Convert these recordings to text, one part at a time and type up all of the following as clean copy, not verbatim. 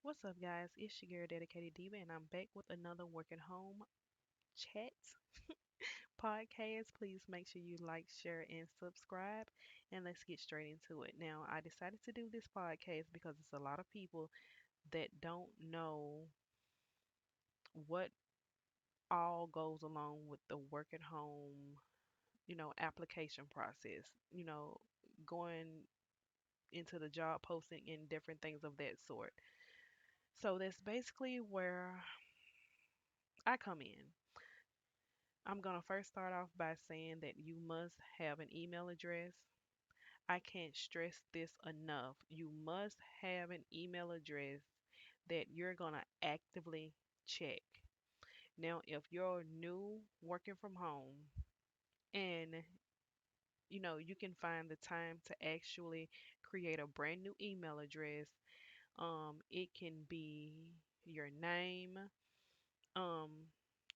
What's up, guys? It's your girl, Dedicated Diva, and I'm back with another Work at Home Chat podcast. Please make sure you like, share, and subscribe. And let's get straight into it. Now, I decided to do this podcast because it's a lot of people that don't know what all goes along with the work at home, application process, going into the job posting and different things of that sort. So that's basically where I come in. I'm going to first start off by saying that you must have an email address. I can't stress this enough. You must have an email address that you're going to actively check. Now, if you're new working from home and you can find the time to actually create a brand new email address, it can be your name, um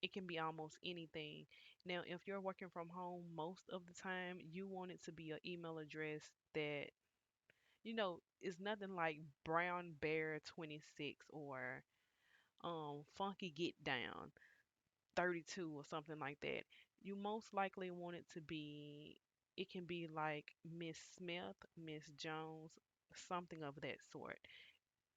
it can be almost anything. Now, if you're working from home most of the time, you want it to be an email address that is nothing like brown bear 26 or funky get down 32 or something like that. You most likely want it to be, it can be like Miss Smith, Miss Jones, something of that sort,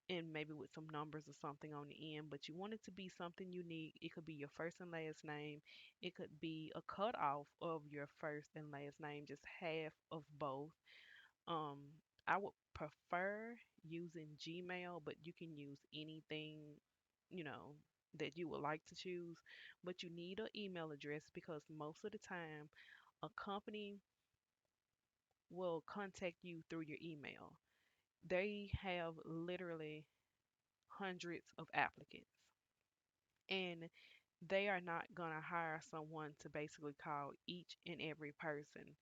and maybe with some numbers or something on the end, but you want it to be something unique. It could be your first and last name. It could be a cutoff of your first and last name, just half of both. Um, I would prefer using Gmail, but you can use anything, you know, that you would like to choose. But you need an email address because most of the time, a company will contact you through your email. They have literally hundreds of applicants, and they are not going to hire someone to basically call each and every person,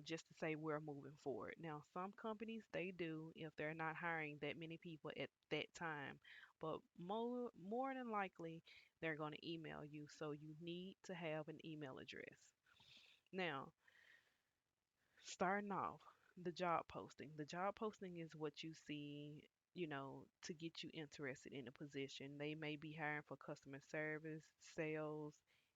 just to say we're moving forward. Now, some companies they do if they're not hiring that many people at that time, but more than likely they're going to email you, so you need to have an email address. Now, starting off, the job posting. The job posting is what you see, to get you interested in a position. They may be hiring for customer service, sales,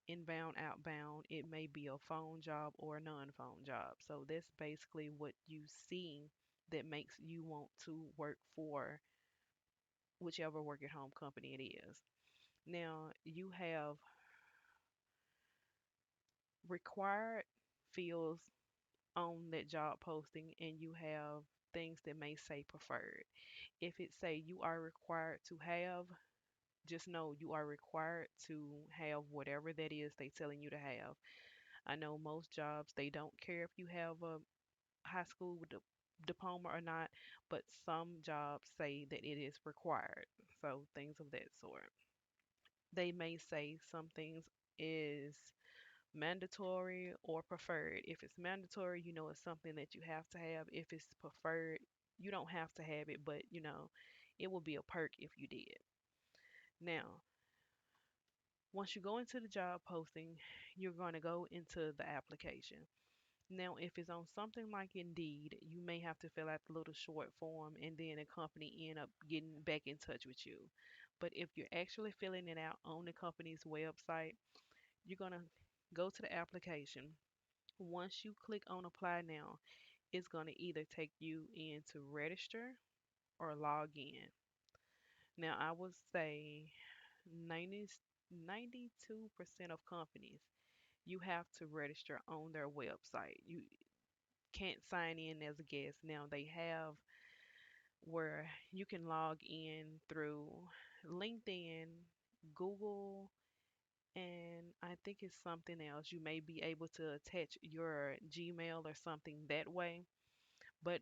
inbound, outbound. It may be a phone job or a non-phone job. So that's basically what you see that makes you want to work for whichever work at home company it is. Now, you have required fields on that job posting, and you have things that may say preferred. If it say you are required to have, just know you are required to have whatever that is they telling you to have. I know most jobs they don't care if you have a high school diploma or not, but some jobs say that it is required. So things of that sort. They may say some things is mandatory or preferred. If it's mandatory, it's something that you have to have. If it's preferred, you don't have to have it, but it will be a perk if you did. Now, once you go into the job posting, you're going to go into the application. Now, if it's on something like Indeed, you may have to fill out the little short form and then a company end up getting back in touch with you. But if you're actually filling it out on the company's website, you're going to go to the application. Once you click on apply now, it's going to either take you in to register or log in. Now, I would say 90, 92% of companies, you have to register on their website. You can't sign in as a guest. Now, they have where you can log in through LinkedIn, Google, and I think it's something else. You may be able to attach your Gmail or something that way, but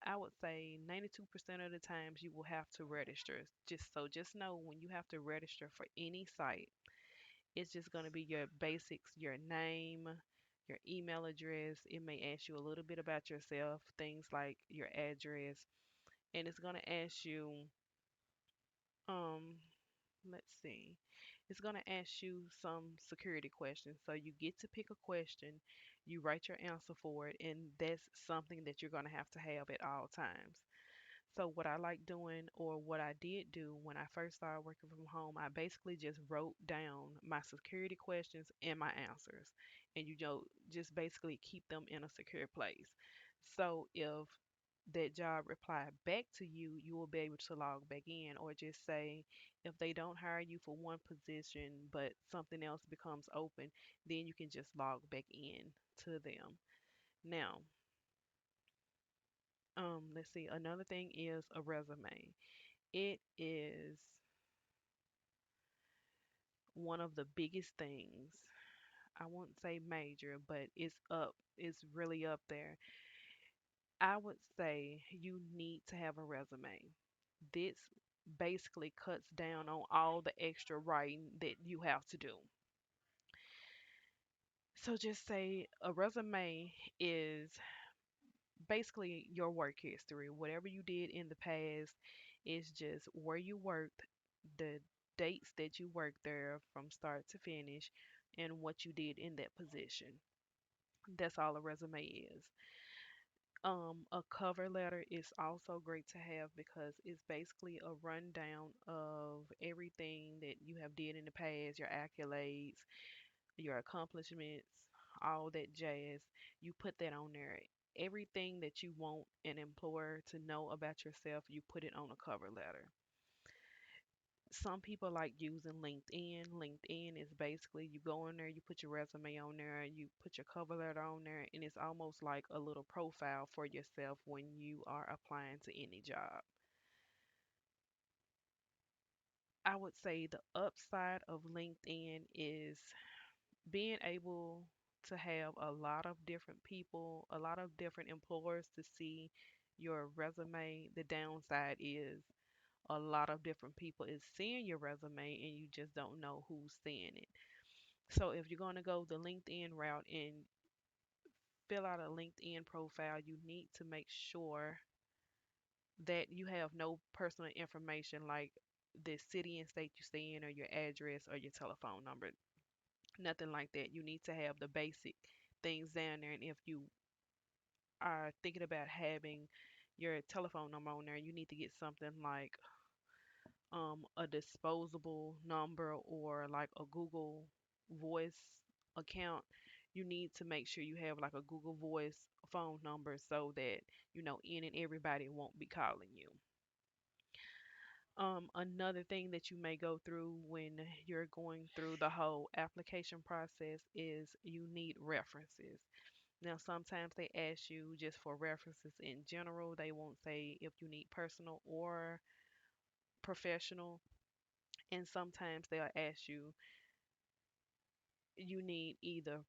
I would say 92% of the times you will have to register. Just know when you have to register for any site, it's just going to be your basics, your name, your email address. It may ask you a little bit about yourself, things like your address, and it's going to ask you um let's see. It's going to ask you some security questions. So you get to pick a question, you write your answer for it, and that's something that you're going to have at all times. So what I like doing, or what I did do when I first started working from home, I basically just wrote down my security questions and my answers. And just basically keep them in a secure place. So if that job reply back to you, you will be able to log back in, or just say if they don't hire you for one position but something else becomes open, then you can just log back in to them. Now, let's see, another thing is a resume. It is one of the biggest things. I won't say major, but it's really up there. I would say you need to have a resume. This basically cuts down on all the extra writing that you have to do. So just say a resume is basically your work history. Whatever you did in the past is just where you worked, the dates that you worked there from start to finish, and what you did in that position. That's all a resume is. A cover letter is also great to have because it's basically a rundown of everything that you have did in the past, your accolades, your accomplishments, all that jazz. You put that on there. Everything that you want an employer to know about yourself, you put it on a cover letter. Some people like using LinkedIn. LinkedIn is basically you go in there, you put your resume on there, you put your cover letter on there, and it's almost like a little profile for yourself when you are applying to any job. I would say the upside of LinkedIn is being able to have a lot of different people, a lot of different employers to see your resume. The downside is a lot of different people is seeing your resume and you just don't know who's seeing it. So if you're going to go the LinkedIn route and fill out a LinkedIn profile, you need to make sure that you have no personal information like the city and state you stay in or your address or your telephone number. Nothing like that. You need to have the basic things down there. And if you are thinking about having your telephone number on there, you need to get something like a disposable number or like a Google Voice account. You need to make sure you have like a Google Voice phone number so that in and everybody won't be calling you. Another thing that you may go through when you're going through the whole application process is you need references. Now, sometimes they ask you just for references in general. They won't say if you need personal or professional. And sometimes they'll ask you need either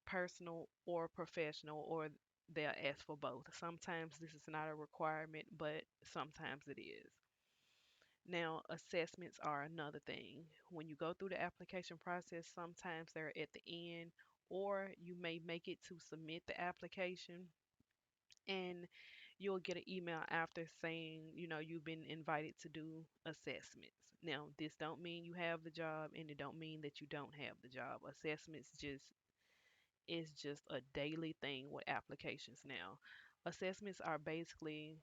personal or professional, or they'll ask for both. Sometimes this is not a requirement, but sometimes it is. Now, assessments are another thing. When you go through the application process, sometimes they're at the end, or you may make it to submit the application and you'll get an email after saying, you've been invited to do assessments. Now, this don't mean you have the job and it don't mean that you don't have the job. Assessments just is just a daily thing with applications now. Assessments are basically,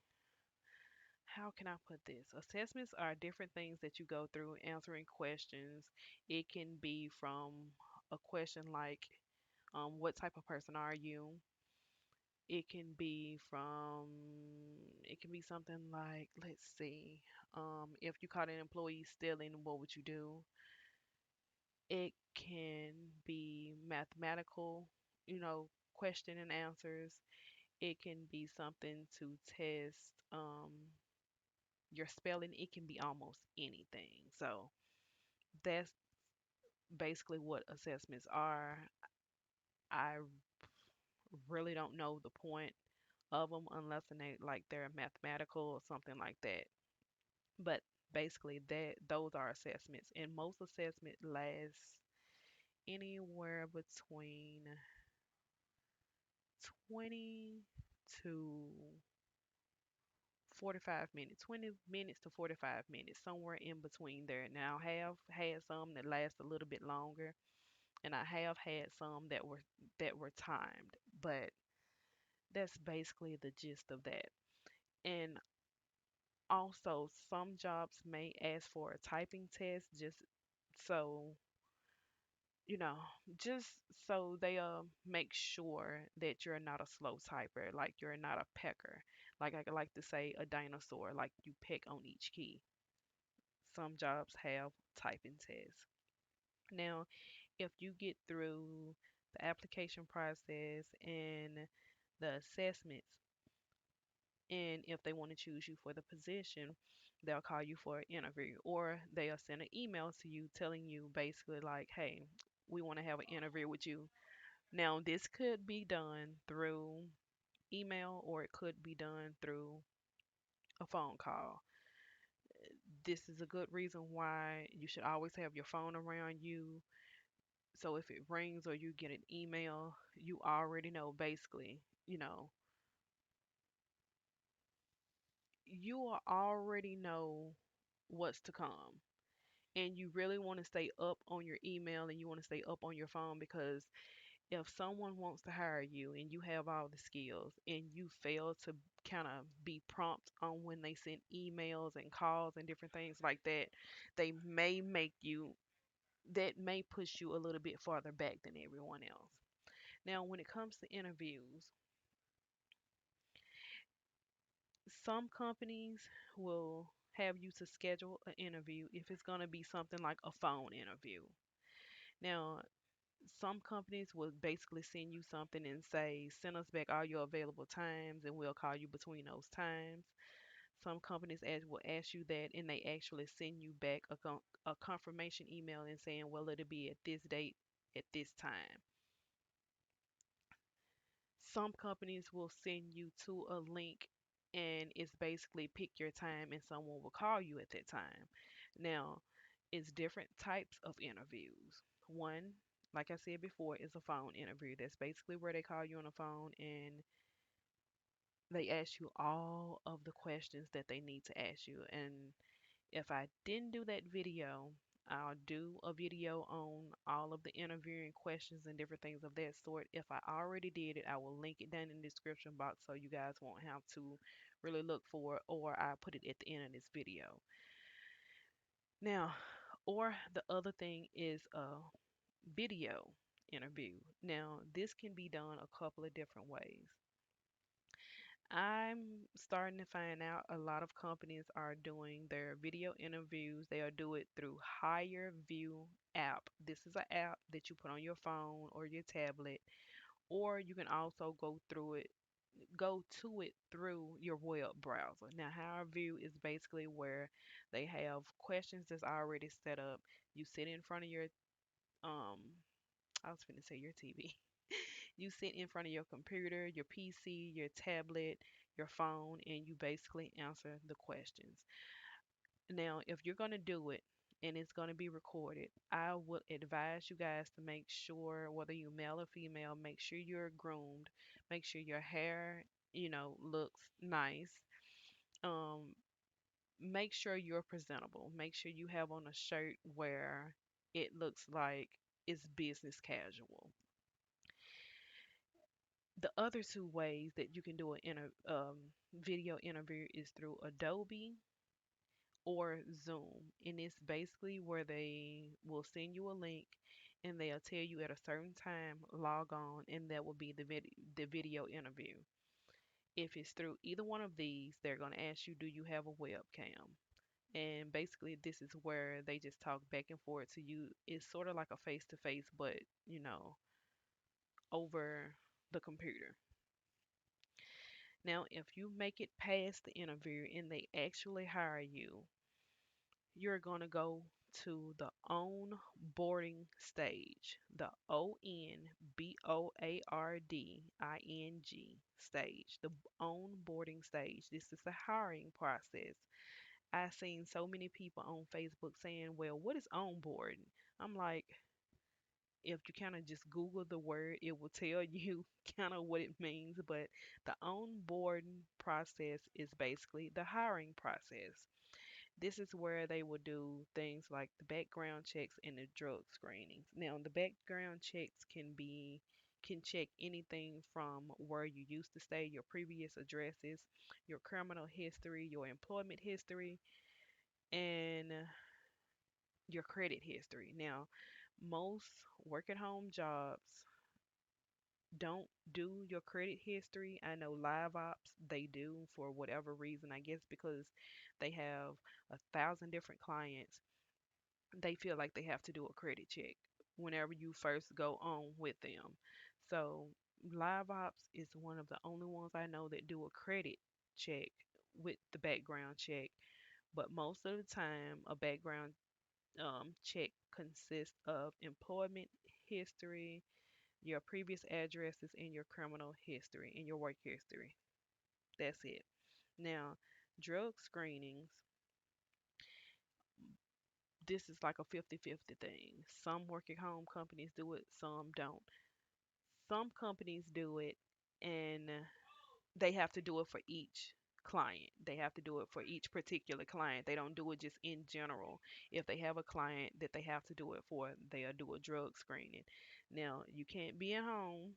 how can I put this? Assessments are different things that you go through answering questions. It can be from a question like, what type of person are you? It can be from, it can be something like, let's see, if you caught an employee stealing, what would you do? It can be mathematical, question and answers. It can be something to test your spelling. It can be almost anything. So that's basically what assessments are. I really don't know the point of them unless they're mathematical or something like that. But basically, that those are assessments, and most assessment lasts anywhere between 20 to 45 minutes, 20 minutes to 45 minutes, somewhere in between there. Now, I have had some that last a little bit longer, and I have had some that were timed, but that's basically the gist of that. And Also, some jobs may ask for a typing test just so, you know, just so they make sure that you're not a slow typer, like you're not a pecker. Like I like to say a dinosaur, like you peck on each key. Some jobs have typing tests. Now, if you get through the application process and the assessments, and if they want to choose you for the position, they'll call you for an interview or they'll send an email to you telling you basically like, hey, we want to have an interview with you. Now, this could be done through email or it could be done through a phone call. This is a good reason why you should always have your phone around you. So if it rings or you get an email, you already know basically, you know, already know what's to come. And you really want to stay up on your email and you want to stay up on your phone because if someone wants to hire you and you have all the skills and you fail to kind of be prompt on when they send emails and calls and different things like that, they may make you, that may push you a little bit farther back than everyone else. Now, when it comes to interviews, some companies will have you to schedule an interview if it's going to be something like a phone interview. Now, some companies will basically send you something and say, send us back all your available times and we'll call you between those times. Some companies will ask you that and they actually send you back a confirmation email and saying, well, it'll be at this date at this time. Some companies will send you to a link and it's basically pick your time and someone will call you at that time. Now, it's different types of interviews. One, like I said before, is a phone interview. That's basically where they call you on the phone and they ask you all of the questions that they need to ask you. And if I didn't do that video, I'll do a video on all of the interviewing questions and different things of that sort. If I already did it, I will link it down in the description box so you guys won't have to really look for it, or I put it at the end of this video. Now, or the other thing is a video interview. Now, this can be done a couple of different ways. I'm starting to find out a lot of companies are doing their video interviews. They'll do it through Hire View app. This is an app that you put on your phone or your tablet, or you can also go to it through your web browser. Now, Hire View is basically where they have questions that's already set up. You sit in front of your um I was going to say your TV. You sit in front of your computer, your PC, your tablet, your phone, and you basically answer the questions. Now, if you're going to do it and it's going to be recorded, I would advise you guys to make sure, whether you male or female, make sure you're groomed, make sure your hair, looks nice. Um, Make sure you're presentable. Make sure you have on a shirt where it looks like it's business casual. The other two ways that you can do video interview is through Adobe or Zoom. And it's basically where they will send you a link and they'll tell you at a certain time, log on, and that will be the video interview. If it's through either one of these, they're going to ask you, do you have a webcam? And basically, this is where they just talk back and forth to you. It's sort of like a face to face, but, over the computer. Now, if you make it past the interview and they actually hire you, you're going to go to the onboarding stage, the onboarding stage, the onboarding stage. This is the hiring process. I've seen so many people on Facebook saying, well, what is onboarding? I'm like, if you kind of just Google the word, it will tell you kind of what it means. But the onboarding process is basically the hiring process. This is where they will do things like the background checks and the drug screenings. Now, the background checks can check anything from where you used to stay, your previous addresses, your criminal history, your employment history, and your credit history. Now, most work at home jobs don't do your credit history. I know live ops, they do for whatever reason. I guess because they have 1,000 different clients, they feel like they have to do a credit check whenever you first go on with them. So, live ops is one of the only ones I know that do a credit check with the background check. But most of the time, a background check consists of employment history, your previous addresses, and your criminal history and your work history. That's it. Now, drug screenings, this is like a 50-50 thing. Some work at home companies do it, some don't. Some companies do it and they have to do it for each client. They have to do it for each particular client. They don't do it just in general. If they have a client that they have to do it for, they'll do a drug screening. Now, you can't be at home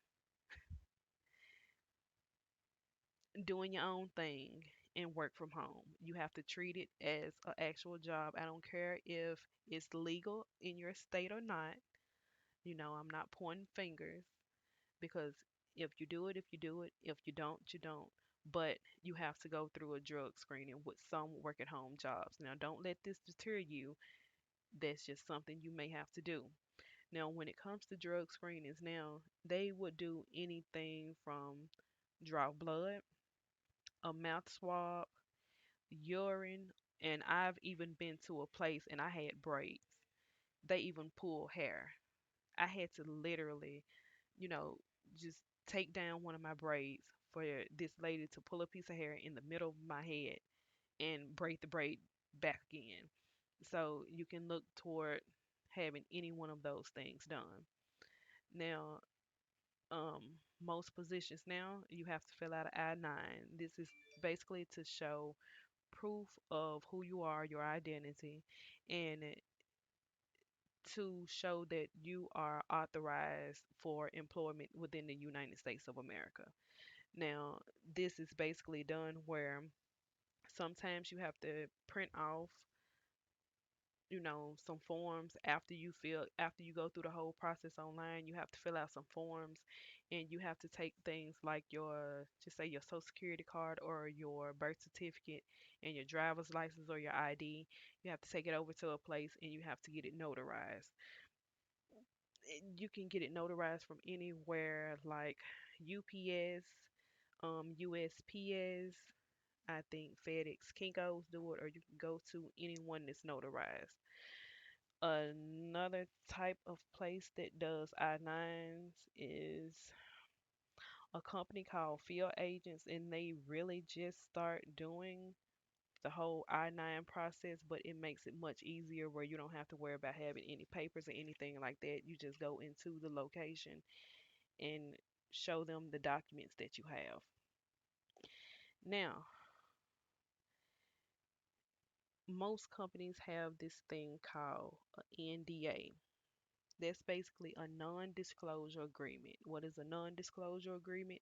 doing your own thing and work from home. You have to treat it as an actual job. I don't care if it's legal in your state or not. I'm not pointing fingers because if you do it, if you do it, if you don't, you don't. But you have to go through a drug screening with some work at home jobs. Now, don't let this deter you. That's just something you may have to do. Now, when it comes to drug screenings, now they would do anything from draw blood, a mouth swab, urine, and I've even been to a place and I had braids. They even pull hair. I had to literally, you know, just take down one of my braids for this lady to pull a piece of hair in the middle of my head and braid the braid back again. So you can look toward having any one of those things done. Now, most positions now you have to fill out an I-9. This is basically to show proof of who you are, your identity, and to show that you are authorized for employment within the United States of America. Now, this is basically done where sometimes you have to print off, some forms after you go through the whole process online. You have to fill out some forms and you have to take things like just say your social security card or your birth certificate and your driver's license or your ID. You have to take it over to a place and you have to get it notarized. You can get it notarized from anywhere like UPS, USPS, I think FedEx, Kinko's do it, or you can go to anyone that's notarized. Another type of place that does I-9s is a company called Field Agents, and they really just start doing the whole I-9 process, but it makes it much easier where you don't have to worry about having any papers or anything like that. You just go into the location and show them the documents that you have. Now, most companies have this thing called an NDA. That's basically a non disclosure agreement. What is a non disclosure agreement?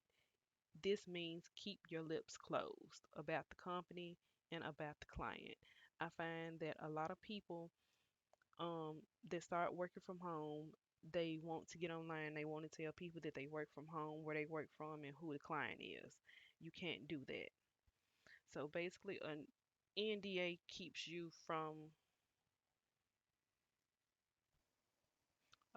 This means keep your lips closed about the company and about the client. I find that a lot of people that start working from home, they want to get online, they want to tell people that they work from home, where they work from, and who the client is. You can't do that. So basically, an NDA keeps you from.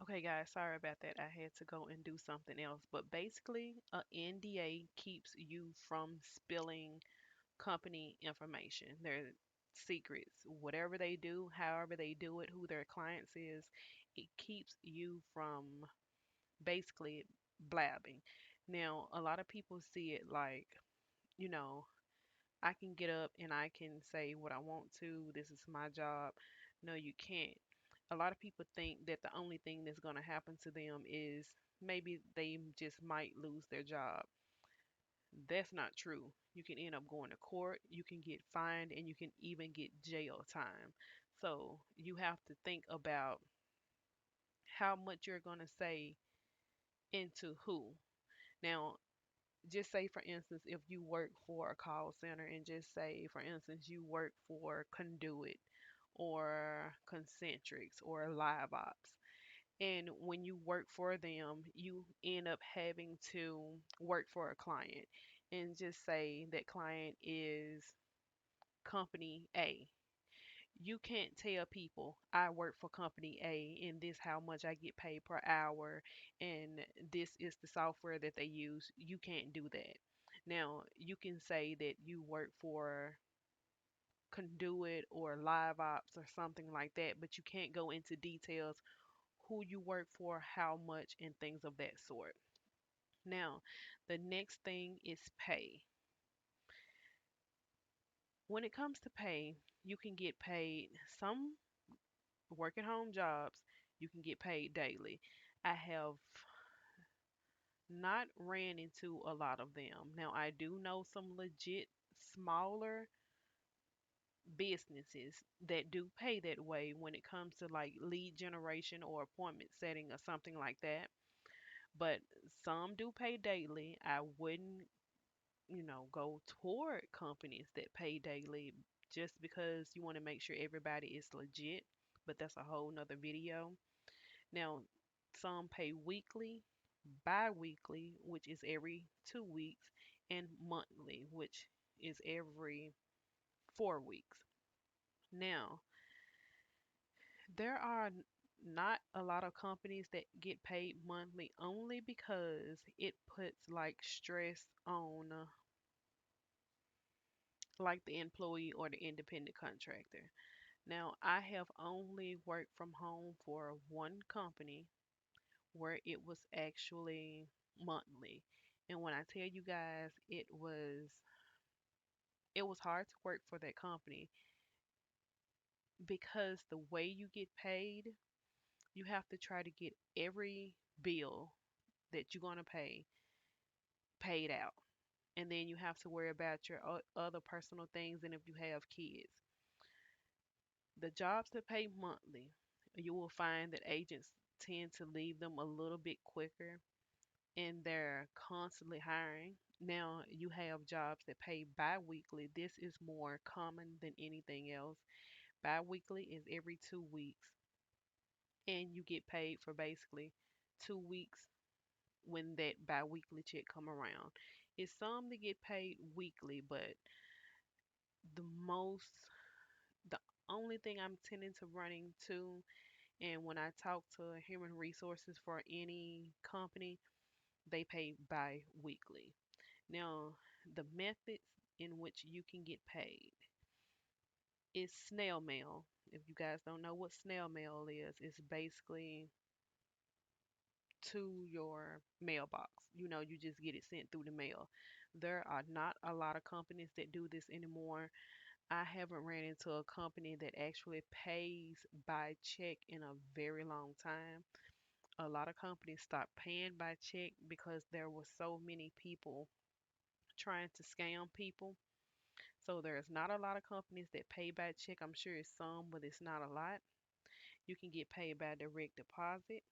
Okay, guys, sorry about that. I had to go and do something else. But basically, a NDA keeps you from spilling company information, their secrets, whatever they do, however they do it, who their clients is. It keeps you from basically blabbing. Now, a lot of people see it like, you know, I can get up and I can say what I want to. This is my job. No, you can't. A lot of people think that the only thing that's going to happen to them is maybe they just might lose their job. That's not true. You can end up going to court, you can get fined, and you can even get jail time. So you have to think about how much you're going to say into who. Now, just say for instance, if you work for a call center, and just say for instance you work for Conduit or Concentrics or Live Ops. And when you work for them, you end up having to work for a client. And just say that client is company A. You can't tell people I work for company A and this how much I get paid per hour and this is the software that they use. You can't do that. Now, you can say that you work for Conduit or Live Ops or something like that, but you can't go into details who you work for, how much, and things of that sort. Now, the next thing is pay. When it comes to pay, you can get paid some work at home jobs, you can get paid daily. I have not ran into a lot of them. Now, I do know some legit smaller businesses that do pay that way when it comes to like lead generation or appointment setting or something like that. But some do pay daily. I wouldn't, go toward companies that pay daily just because you want to make sure everybody is legit. But that's a whole nother video. Now, some pay weekly, bi weekly, which is every 2 weeks, and monthly, which is every 4 weeks. Now, there are not a lot of companies that get paid monthly only because it puts like stress on like the employee or the independent contractor. Now, I have only worked from home for one company where it was actually monthly. And when I tell you guys, it was hard to work for that company because the way you get paid, you have to try to get every bill that you're going to pay paid out. And then you have to worry about your other personal things and if you have kids. The jobs that pay monthly, you will find that agents tend to leave them a little bit quicker and they're constantly hiring. Now you have jobs that pay bi-weekly. This is more common than anything else. Bi-weekly is every 2 weeks, and you get paid for basically 2 weeks when that bi-weekly check come around. It's some that get paid weekly, but the most, the only thing I'm tending to running to, and when I talk to human resources for any company, they pay bi-weekly. Now, the methods in which you can get paid is snail mail. If you guys don't know what snail mail is, it's basically to your mailbox. You just get it sent through the mail. There are not a lot of companies that do this anymore. I haven't ran into a company that actually pays by check in a very long time. A lot of companies stopped paying by check because there were so many people trying to scam people. So there's not a lot of companies that pay by check. I'm sure it's some, but it's not a lot. You can get paid by direct deposit.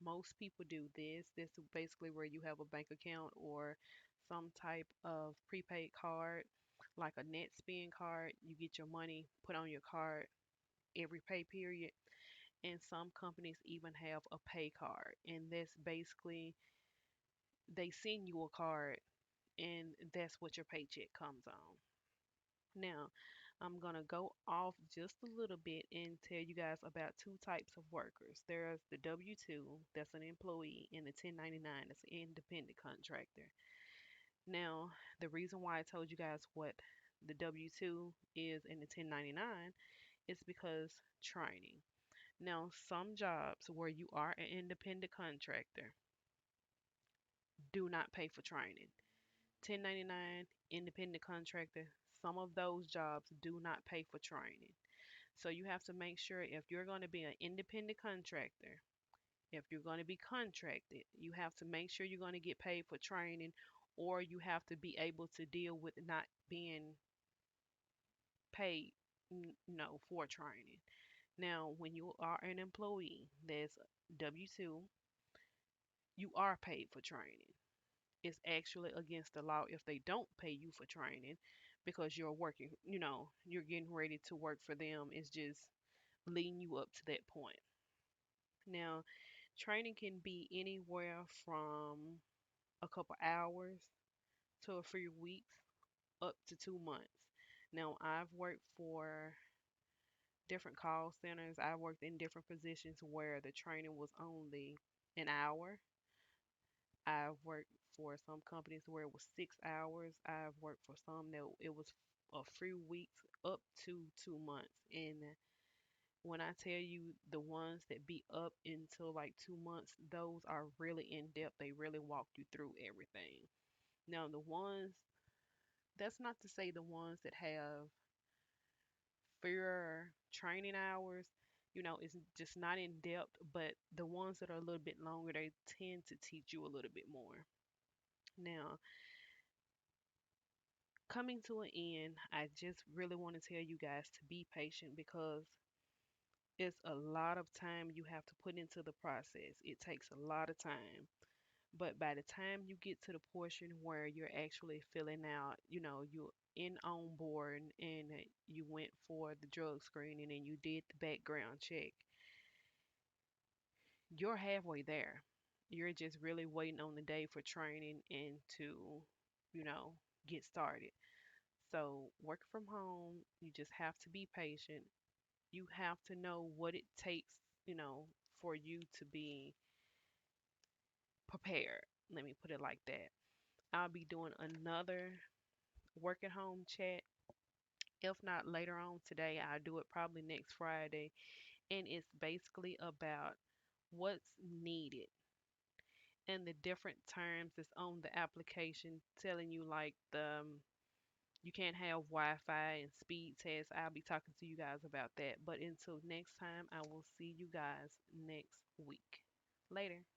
Most people do this. This is basically where you have a bank account or some type of prepaid card, like a net spend card. You get your money put on your card every pay period. And some companies even have a pay card. And that's basically they send you a card and that's what your paycheck comes on. Now, I'm going to go off just a little bit and tell you guys about two types of workers. There's the W-2, that's an employee, and the 1099, that's an independent contractor. Now, the reason why I told you guys what the W-2 is and the 1099 is because training. Now, some jobs where you are an independent contractor do not pay for training. 1099, independent contractor, some of those jobs do not pay for training. So you have to make sure if you're going to be an independent contractor, if you're going to be contracted, you have to make sure you're going to get paid for training or you have to be able to deal with not being paid no for training. Now, when you are an employee, there's W2, you are paid for training. It's actually against the law if they don't pay you for training because you're working, you're getting ready to work for them. It's just leading you up to that point. Now, training can be anywhere from a couple hours to a few weeks up to 2 months. Now, I've worked for different call centers. I worked in different positions where the training was only an hour. I've worked for some companies where it was 6 hours. I've worked for some that it was a few weeks up to 2 months. And when I tell you the ones that be up until like 2 months, those are really in depth. They really walk you through everything. Now, the ones, that's not to say the ones that have fewer training hours, it's just not in depth, but the ones that are a little bit longer, they tend to teach you a little bit more. Now, coming to an end, I just really want to tell you guys to be patient because it's a lot of time you have to put into the process. It takes a lot of time. But by the time you get to the portion where you're actually filling out, you're in on board and you went for the drug screening and you did the background check, you're halfway there. You're just really waiting on the day for training and to, you know, get started. So, working from home, you just have to be patient. You have to know what it takes, for you to be prepared. Let me put it like that. I'll be doing another work at home chat. If not later on today, I'll do it probably next Friday. And it's basically about what's needed and the different terms that's on the application telling you like you can't have Wi-Fi and speed tests. I'll be talking to you guys about that. But until next time, I will see you guys next week. Later.